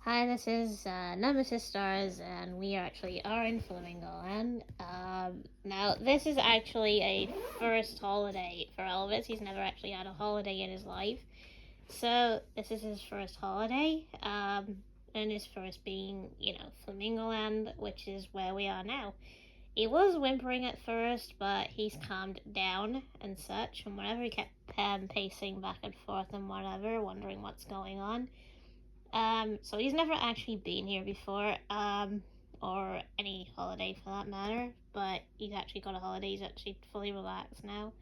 Hi, this is Nemesis Stars, and we are in Flamingo Land. Now, this is actually a first holiday for Elvis. He's never actually had a holiday in his life. So, this is his first holiday, and his first being, Flamingo Land, which is where we are now. He was whimpering at first, but he's calmed down and such, and whenever he kept pacing back and forth and whatever, wondering what's going on. So he's never actually been here before, or any holiday for that matter, but he's actually got a holiday, he's actually fully relaxed now.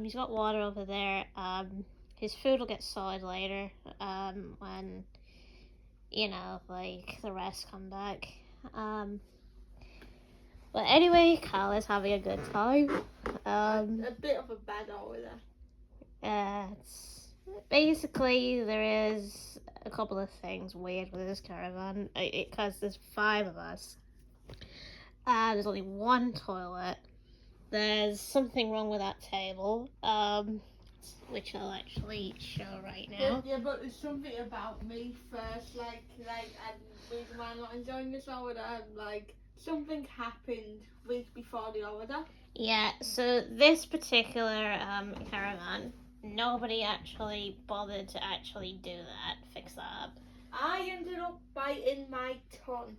He's got water over there, his food will get sorted later, when, the rest come back. But anyway, Kyle is having a good time. A bit of a bad over there. Basically, there is a couple of things weird with this caravan, because there's 5 of us. There's only one toilet. There's something wrong with that table, which I'll actually show right now. Yeah, but there's something about me first, and the reason why I'm not enjoying this order, something happened week before the order. Yeah, so this particular caravan, nobody actually bothered to actually do that, fix that up. I ended up biting my tongue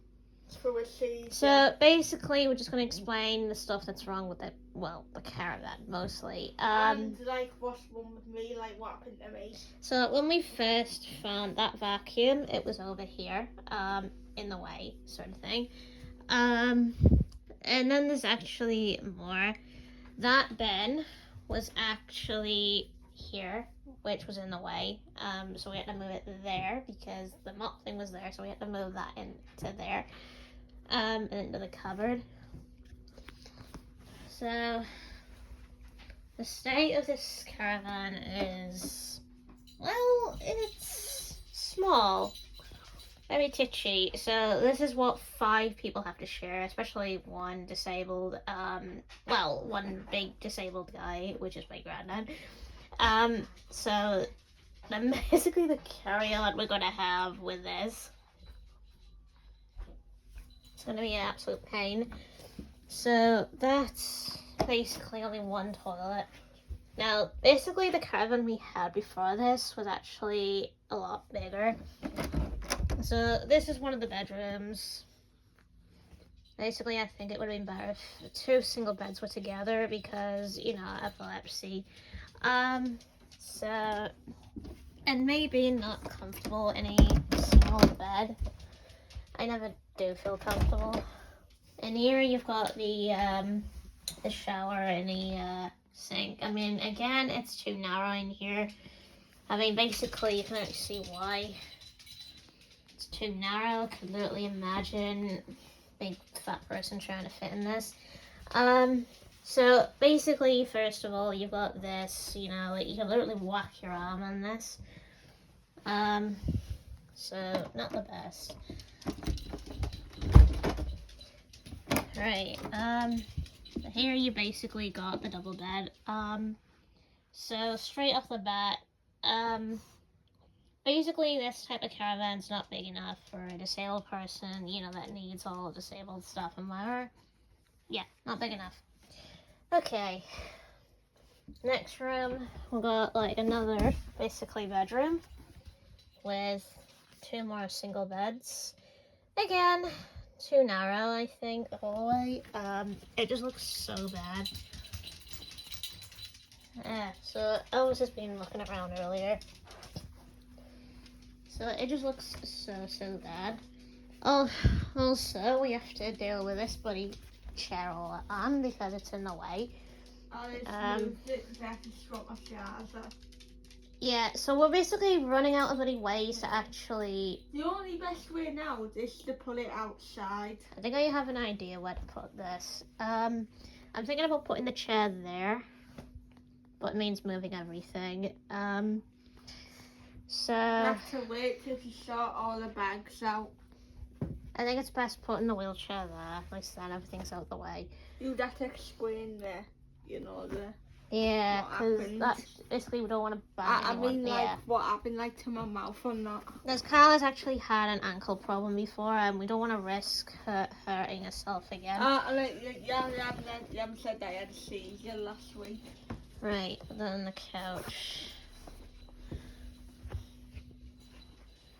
through a season. So basically, we're just going to explain the stuff that's wrong with the caravan mostly. And what's wrong with me, what happened to me. So when we first found that vacuum, it was over here, in the way, sort of thing. And then there's actually more. That bin was actually here, which was in the way. So we had to move it there because the mop thing was there, so we had to move that into there. And into the cupboard. So the state of this caravan is, well, it's small, very titchy. So this is what 5 people have to share, especially one disabled, one big disabled guy, which is my granddad. So then basically the carry-on we're gonna have with this. It's going to be an absolute pain. So that's basically only one toilet. Now, basically the caravan we had before this was actually a lot bigger. So this is one of the bedrooms. Basically, I think it would have been better if 2 single beds were together because, epilepsy. And maybe not comfortable in a small bed. I never do feel comfortable. And here you've got the shower and the sink. I mean, again, it's too narrow in here. I mean, basically, you can actually see why. It's too narrow. I could literally imagine a big fat person trying to fit in this. So basically, first of all, you've got this, you can literally whack your arm on this. So not the best. Right, here you basically got the double bed. So straight off the bat, basically this type of caravan's not big enough for a disabled person, that needs all disabled stuff and whatever. Yeah, not big enough. Okay, next room, we got another basically bedroom with 2 more single beds. Again, too narrow, I think, the whole way. It just looks so bad. So Elvis has been looking around earlier. So it just looks so bad. Oh, also, we have to deal with this bloody chair all on because it's in the way. Yeah, so we're basically running out of bloody ways to actually... The only best way now is to put it outside. I think I have an idea where to put this. I'm thinking about putting the chair there, but it means moving everything. So... You have to wait till you sort all the bags out. I think it's best putting the wheelchair there, at least then everything's out the way. You'd have to explain the Yeah, what because happened. that's basically we don't want to ban I anyone. mean, like, what happened, like, to my mouth or not. This Carla's actually had an ankle problem before, and we don't want to risk her hurting herself again. You haven't said that I had a seizure last week. Right, then the couch.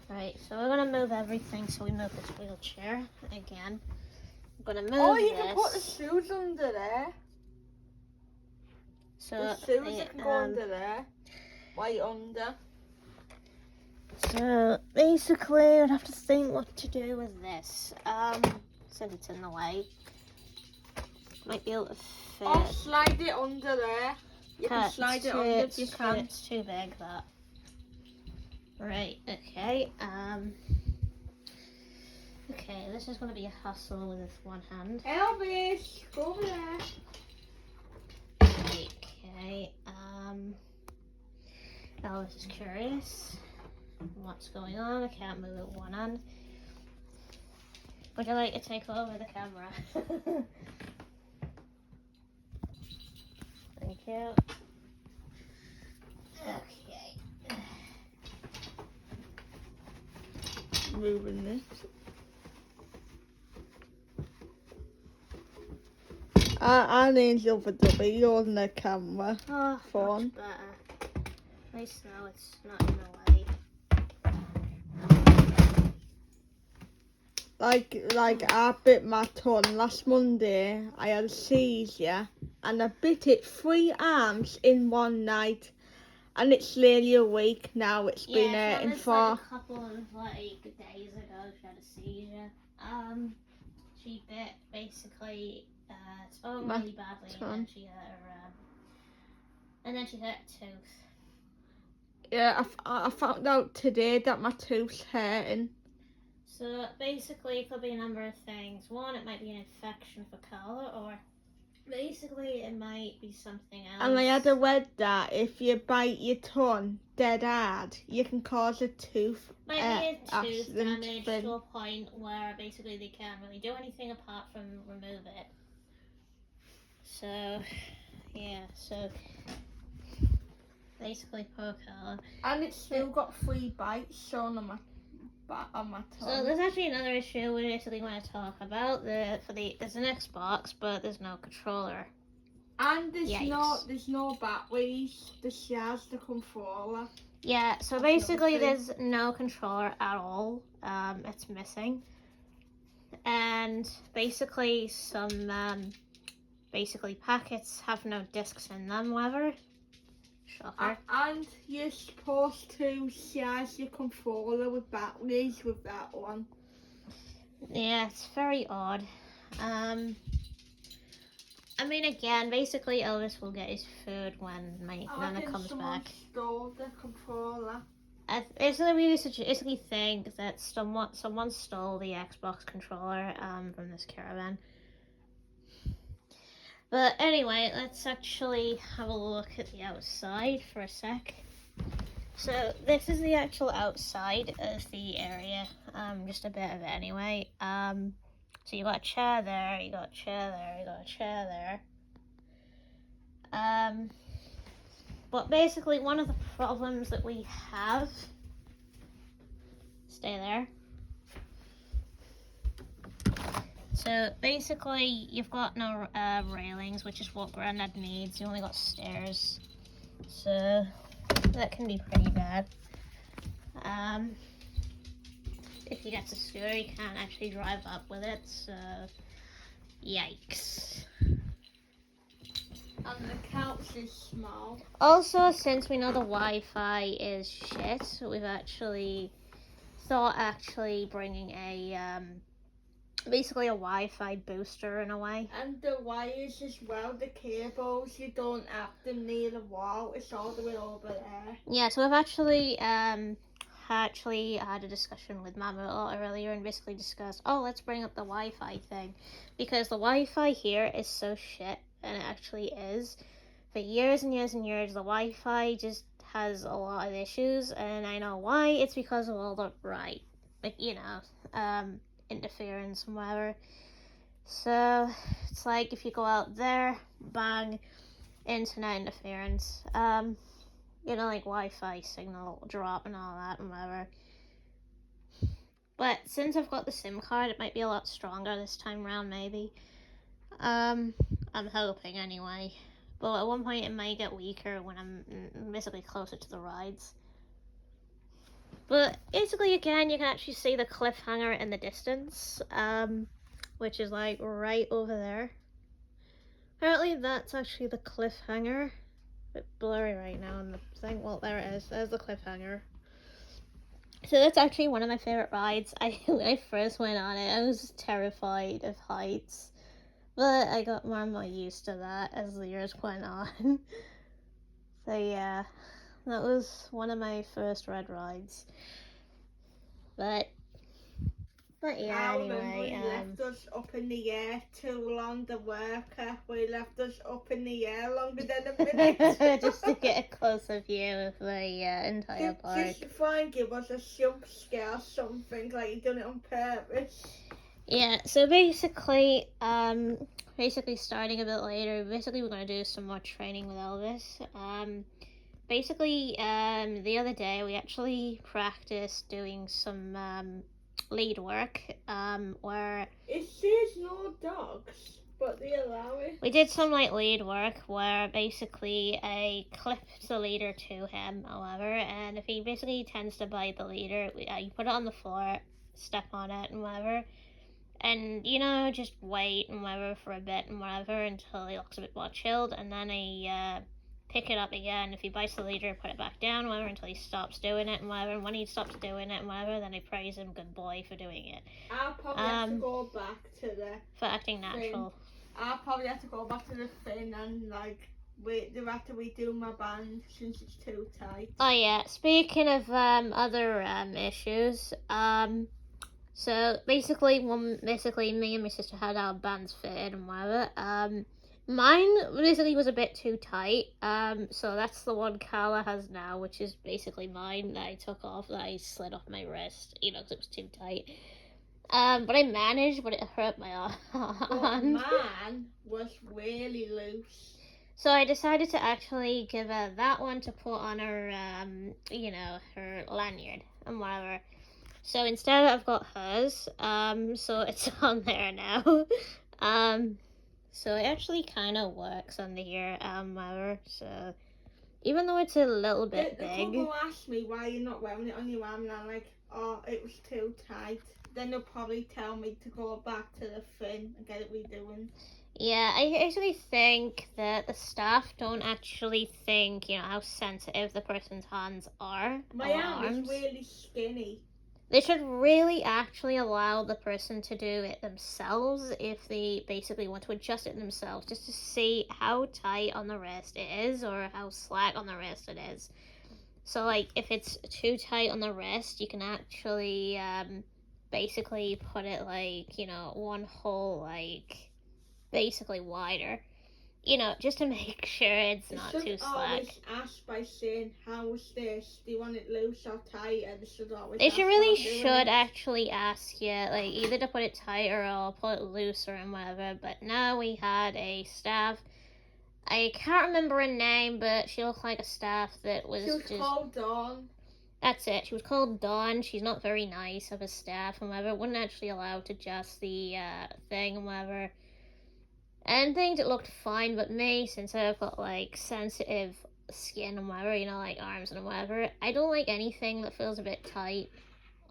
Right, so we're gonna move everything. So we move this wheelchair again. I'm gonna move You this. can put the shoes under there. So The shoes that can go under there. Right under. So basically, I'd have to think what to do with this. Since it's in the way, might be able to fit. Or slide it under there. You can slide it under if you can. It's too big, that. Right. Okay. Okay. This is going to be a hassle with this one hand. Elvis, go over there. Okay. Elvis is curious. What's going on? I can't move it with one hand. Would you like to take over the camera? Thank you. Okay. Moving this. I need you for W on the camera. Oh, Phone. much better. Nice now it's not in the way. Like I bit my tongue last Monday. I had a seizure and I bit it 3 arms in one night, and it's nearly a week now. It's been hurting for. Like a couple of days ago, she had a seizure. She bit basically. Spoke really badly, and then she hurt her tooth. Yeah, I found out today that my tooth's hurting. So basically, it could be a number of things. One, it might be an infection for Carla, or basically it might be something else. And I had read that if you bite your tongue dead hard, you can cause a tooth might be a tooth damage to to a point where basically they can't really do anything apart from remove it. So, yeah, so basically poor Carla. And it's still got 3 bites shown on my tongue. So there's actually another issue we basically want to talk about. There's an Xbox, but there's no controller. And there's no batteries. She has the controller. Yeah, so basically there's no controller at all. It's missing. And basically some packets have no discs in them, whatever. Shocker. And you're supposed to charge your controller with batteries with that one. Yeah, it's very odd. I mean, again, basically Elvis will get his food when Nana comes back. Stole the controller. We basically think that someone stole the Xbox controller from this caravan. But anyway, let's actually have a look at the outside for a sec. So this is the actual outside of the area, just a bit of it anyway. So you got a chair there, you got a chair there, you got a chair there. But basically one of the problems that we have, stay there. So basically you've got no railings, which is what Grandad needs. You only got stairs. So that can be pretty bad. If he gets a scooter, he can't actually drive up with it, so yikes. And the couch is small. Also, since we know the Wi-Fi is shit, we've actually thought bringing a basically a Wi-Fi booster in a way. And the wires as well, the cables, you don't have them near the wall, it's all the way over there. Yeah, so we've actually had a discussion with Mama a lot earlier and basically discussed, let's bring up the Wi-Fi thing, because the Wi-Fi here is so shit, and it actually is. For years and years and years, the Wi-Fi just has a lot of issues, and I know why. It's because of all the interference and whatever. So it's like if you go out there, bang, internet interference. Like Wi-Fi signal drop and all that and whatever. But since I've got the SIM card, it might be a lot stronger this time around, maybe. I'm hoping anyway. But at one point it might get weaker when I'm basically closer to the rides. But basically, again, you can actually see the cliffhanger in the distance, which is like right over there. Apparently that's actually the cliffhanger. A bit blurry right now on the thing. Well, there it is. There's the cliffhanger. So that's actually one of my favorite rides. When I first went on it, I was terrified of heights. But I got more and more used to that as the years went on. So yeah, that was one of my first red rides. But yeah, anyway. We left us up in the air too long, the worker. We left us up in the air longer than a minute. Just to get a closer view of the entire park. Just to try and give us a jump scare or something, like you done it on purpose. Yeah, so basically starting a bit later, we're going to do some more training with Elvis. The other day we actually practiced doing some lead work, where... It says no dogs, but they allow it. We did some lead work where basically I clipped the leader to him, however, and if he basically tends to bite the leader, you put it on the floor, step on it and whatever. And, just wait and whatever for a bit and whatever until he looks a bit more chilled. And then I pick it up again. If he bites the leader, put it back down and whatever until he stops doing it and whatever. And when he stops doing it and whatever, then I praise him, good boy, for doing it. I'll probably have to go back to the... For acting natural. I'll probably have to go back to the thing and, after we do my band since it's too tight. Oh, yeah. Speaking of other issues, so basically, me and my sister had our bands fitted and whatever. Mine basically was a bit too tight. So that's the one Carla has now, which is basically mine that I took off, that I slid off my wrist, because it was too tight. But I managed, but it hurt my arm. But mine was really loose. So I decided to actually give her that one to put on her, her lanyard and whatever. So instead I've got hers, so it's on there now. So it actually kind of works under here, whatever, so even though it's a little bit big. People ask me why you're not wearing it on your arm, and I'm like, oh, it was too tight. Then they'll probably tell me to go back to the thing and get it redoing. Yeah, I actually think that the staff don't actually think, how sensitive the person's hands are. My arm is really skinny. They should really actually allow the person to do it themselves if they basically want to adjust it themselves, just to see how tight on the wrist it is or how slack on the wrist it is. So, if it's too tight on the wrist, you can actually basically put it, one hole, basically wider. Just to make sure it's not too slack. Always ask by saying, how's this? Do you want it loose or tight? And they should actually ask you, either to put it tighter or put it looser and whatever. But now we had a staff. I can't remember her name, but she looked like a staff that was called Dawn. That's it. She was called Dawn. She's not very nice of a staff and whatever. Wouldn't actually allow to adjust the thing and whatever. And things, it looked fine, but me, since I've got, sensitive skin and whatever, arms and whatever, I don't like anything that feels a bit tight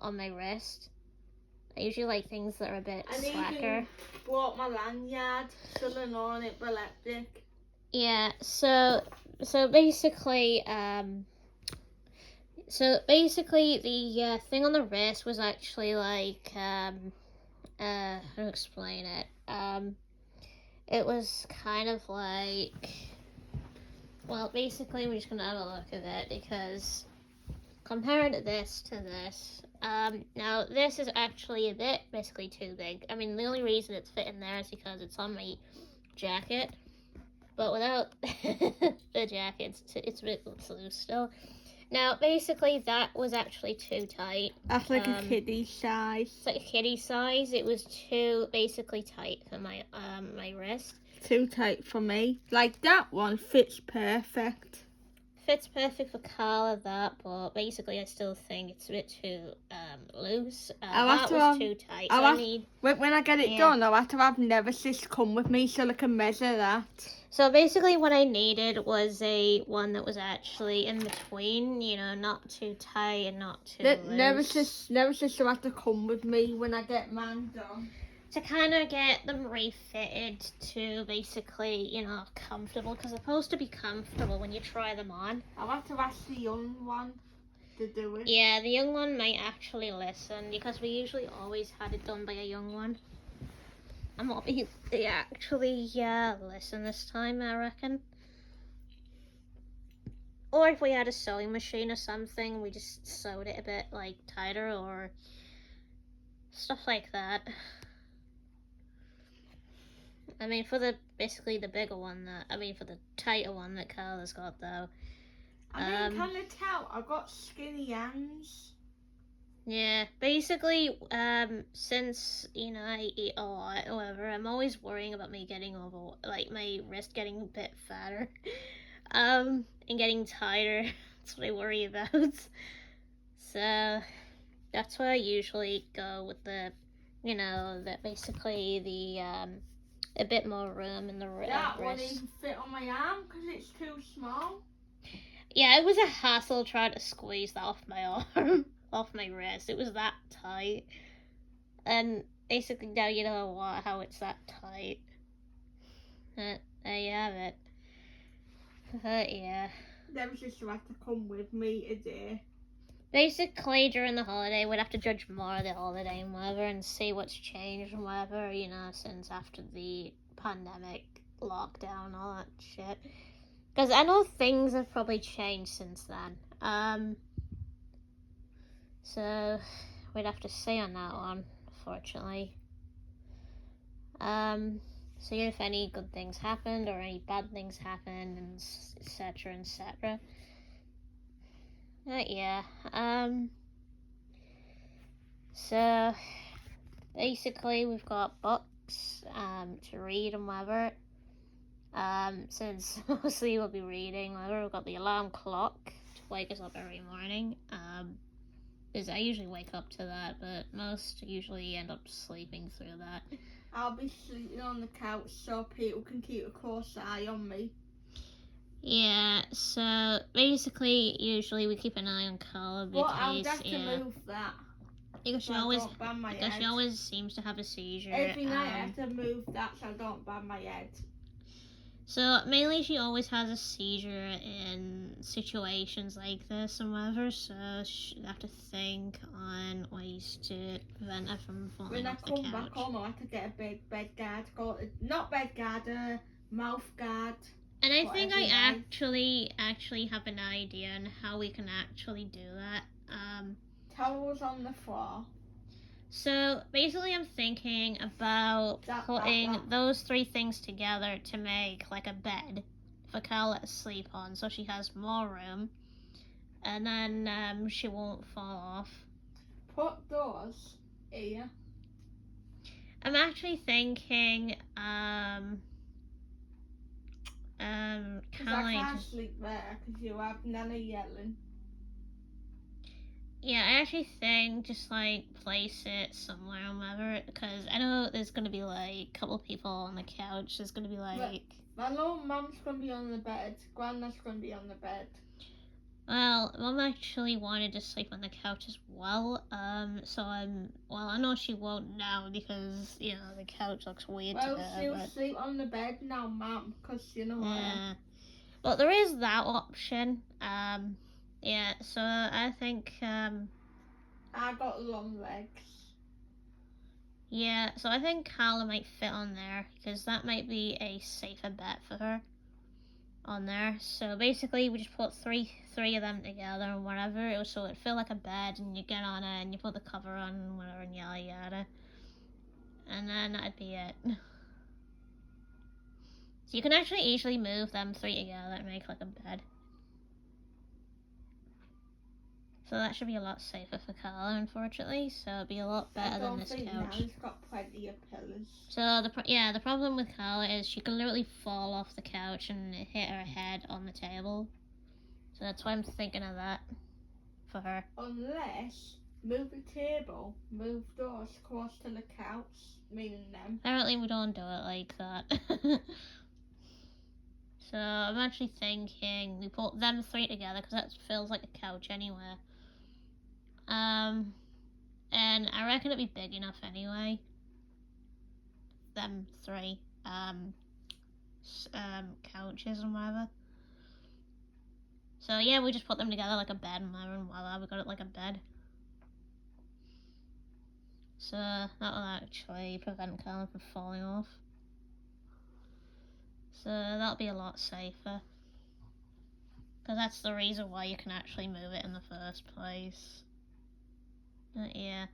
on my wrist. I usually like things that are a bit slacker. I even bought my lanyard, still on it, epileptic. Yeah, so basically, the thing on the wrist was actually, how to explain it, it was kind of basically we're just going to have a look at it, because comparing this to this, now this is actually a bit basically too big. I mean, the only reason it's fitting there is because it's on my jacket, but without the jacket, it's a bit loose still. Now, basically, that was actually too tight. That's like a kiddie size. It's like a kiddie size. It was too basically tight for my my wrist. too tight for me. Like that one fits perfect. Fits perfect for Carla, that, but basically I still think it's a bit too loose. That was too tight, so I need... When I get it done, I'll have to have Nemesis come with me so I can measure that. So basically what I needed was one that was actually in between, you know, not too tight and not too loose. Nemesis will have to come with me when I get mine done. To kind of get them refitted to basically, you know, comfortable, because they're supposed to be comfortable when you try them on. I'll have to ask the young one to do it. Yeah, the young one might actually listen, because we usually always had it done by a young one. And what they actually listen this time, I reckon. Or if we had a sewing machine or something, we just sewed it a bit like tighter or stuff like that. I mean, for the bigger one for the tighter one that Carla's got though. I mean, can you tell? I've got skinny hands. Yeah, basically, since, you know, I eat a lot, however, I'm always worrying about me getting my wrist getting a bit fatter, and getting tighter. That's what I worry about. So, that's why I usually go with the, you know, a bit more room in the wrist. That won't even fit on my arm because it's too small. Yeah, it was a hassle trying to squeeze that off my arm, off my wrist. It was that tight. And basically now you know how it's that tight. There you have it. Yeah. That was just have to come with me today. Basically, during the holiday, we'd have to judge more of the holiday and whatever and see what's changed and whatever, you know, since after the pandemic lockdown, all that shit. Because I know things have probably changed since then. So we'd have to see on that one, fortunately. See if any good things happened or any bad things happened, and etc. etc. Yeah. So basically, we've got books to read and whatever. Since mostly we'll be reading, whatever. We've got the alarm clock to wake us up every morning. Because I usually wake up to that, but most usually end up sleeping through that. I'll be sleeping on the couch so people can keep a close eye on me. Yeah, so basically, usually we keep an eye on Carla because I'll have to move that. Because she always seems to have a seizure. Every night I have to move that so I don't bang my head. So mainly she always has a seizure in situations like this and whatever, so she'll have to think on ways to prevent her from falling off the couch. When I come back home, I'll have to get a big bed guard, not bed guard, a mouth guard. And I think I actually have an idea on how we can actually do that. Towels on the floor. So basically I'm thinking about putting those three things together to make like a bed for Carla to sleep on so she has more room and then she won't fall off. Put those here. I'm actually thinking I can't sleep there because you have Nana yelling. Yeah, I actually think just like place it somewhere or whatever, because I know there's gonna be like a couple people on the couch. There's gonna be like. I know Mum's gonna be on the bed. Grandma's gonna be on the bed. Well, Mum actually wanted to sleep on the couch as well. So I know she won't now because you know the couch looks weird to her. Well, she'll sleep on the bed now, Mum, because you know. Yeah. But there is that option. Yeah, so I think I got long legs. Yeah, so I think Carla might fit on there because that might be a safer bet for her on there. So basically we just put three of them together and whatever, so it'd feel like a bed and you get on it and you put the cover on and whatever and yada yada. And then that'd be it. So you can actually easily move them three together and make like a bed. So that should be a lot safer for Carla, unfortunately. So it'll be a lot better than this couch. Nell's got plenty of pillows. So the problem with Carla is she can literally fall off the couch and hit her head on the table. So that's why I'm thinking of that for her. Unless move the table, move those close to the couch, meaning them. Apparently we don't do it like that. So I'm actually thinking we put them three together because that feels like a couch anyway. And I reckon it'd be big enough anyway. Them three couches and whatever. So yeah, we just put them together like a bed and whatever, and voila, we got it like a bed. So that'll actually prevent Carla from falling off. So that'll be a lot safer. Because that's the reason why you can actually move it in the first place. Yeah.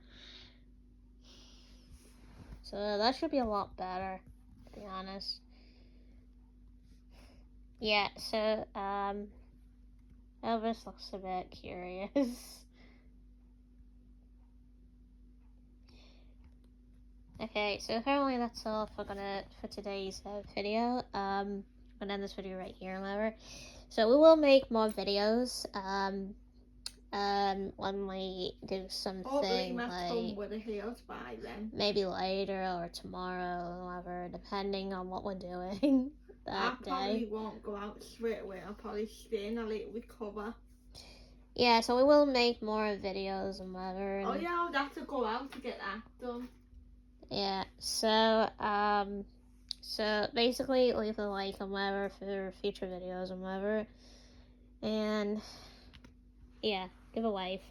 So that should be a lot better, to be honest. Yeah, so, Elvis looks a bit curious. Okay, so apparently that's all for today's video. I'm gonna end this video right here, whatever. So we will make more videos. When we do something like maybe later or tomorrow or whatever, depending on what we're doing that day. I probably won't go out straight away. I'll probably stay and I'll let it recover. Yeah, so we will make more videos and whatever. Oh yeah, I'll have to go out to get that done. Yeah, so basically leave a like and whatever for future videos and whatever. And yeah, give a wave.